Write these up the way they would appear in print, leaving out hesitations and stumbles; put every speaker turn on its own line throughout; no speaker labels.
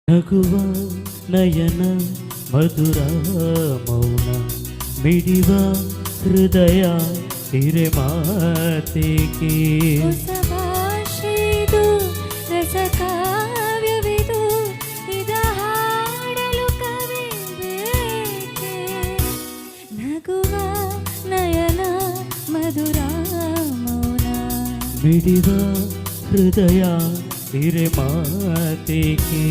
ನಗುವ ನಯನ ಮಧುರ ಮೌನ ಮಿಡಿವ ಹೃದಯ ಹಿರೆ ಮಾತಿಗೆ
ಹೊಸ ಭಾಷೆದು ರಸ ಕಾವ್ಯವಿದು ಇದ ಹಾಡಲು ಕವಿ ಬೇಕೆ ನಗುವ ನಯನ ಮಧುರ ಮೌನ
ಮಿಡಿವ ಹೃದಯ ಹಿರೆ ಮಾತಿಗೆ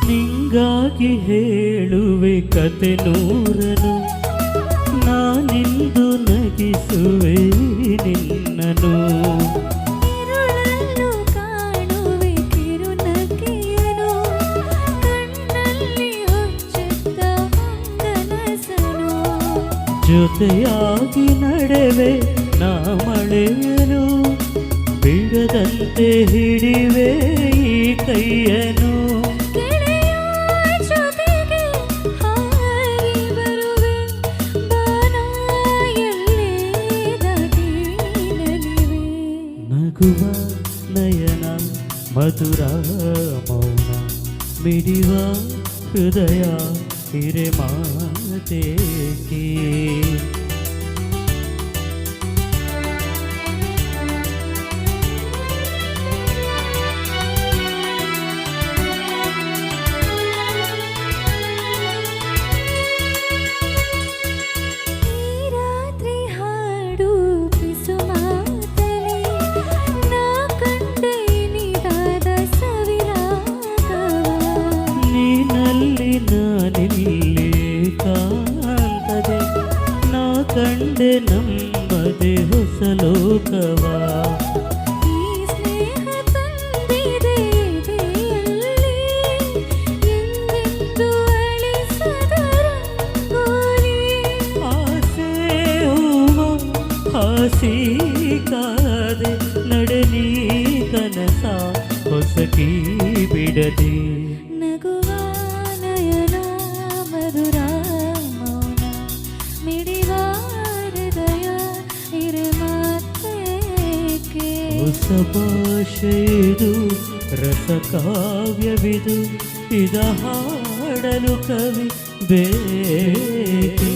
ನಿಂಗಾಗಿ ಹೇಳುವೆ ಕತೆ ನೂರನು ನಾನಿಂದು ನಗಿಸುವೆ ನಿನ್ನನು
ഇരുളನ್ನು ಕಾಣುವೆ ಕಿರುನಗೆಯನು ಕಣ್ಣಲ್ಲಿ ಹೊಚ್ಚೆತ್ತ ಮಂಗನಸನು
ಜೊತೆಯಾಗಿ ನಡೆವೆ ನಾ ಮಳೆಯನು ಬಿಡದಂತೆ ಹಿಡಿವೆ ಈ ಕೈಯನು
ಗೆಳೆಯ ಜೊತೆಗೆ ಹಾರಿ ಬರುವೆ ಬಾನ ಎಲ್ಲೇ ದಾಟಿ ನಲಿವೆ
ನಗುವ ನಯನ ಮಧುರ ಮೌನ ಮಿಡಿವ ಹೃದಯ ಹಿರೆ ಮಾತೇಕೆ
ಈ ರಾತ್ರಿ ಹಾಡು ಪಿಸು ಮಾತಲಿ ನಾ ಕಂಡೆ ನಿದಾದ ಸವಿರಾಗವ
ನೀನಲ್ಲಿ ನಾನಿಲ್ಲಿ ಕಾಂತದೆ ನಾ ಕಂಡೆ ನಮ್ಮದೆ ಹೊಸ ಲೋಕವ
ಈ ಸ್ನೇಹ ತಂದಿದೆ ಎದೆಯಲ್ಲಿ ಎಂದೆಂದು ಅಳಿಸದ ರಂಗೋಲಿ
ಆಸೆ ಹೂವ ಹಾಸಿ ಕಾದೆ ನಡನಿ ಕನಸ ಹೊಸಕಿ ಬಿಡದೆ
ನಗುವ ನಯನ ಮಧುರ ಮೌನ ಮಿಡಿವ ಹೃದಯ ಹಿರೆ ಮಾತೇಕೆ
ಹೊಸ ಭಾಷೆಯಿದು ರಸ ಕಾವ್ಯವಿದು ಇದ ಹಾಡಲು ಕವಿ ಬೇಕೆ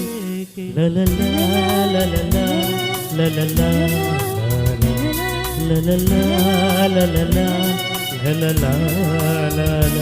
ಲಲಲ ಲಲಲ ಲಲಲ ಲಲಲ ಲಲಲ ಲಲಲ ಲಲಲ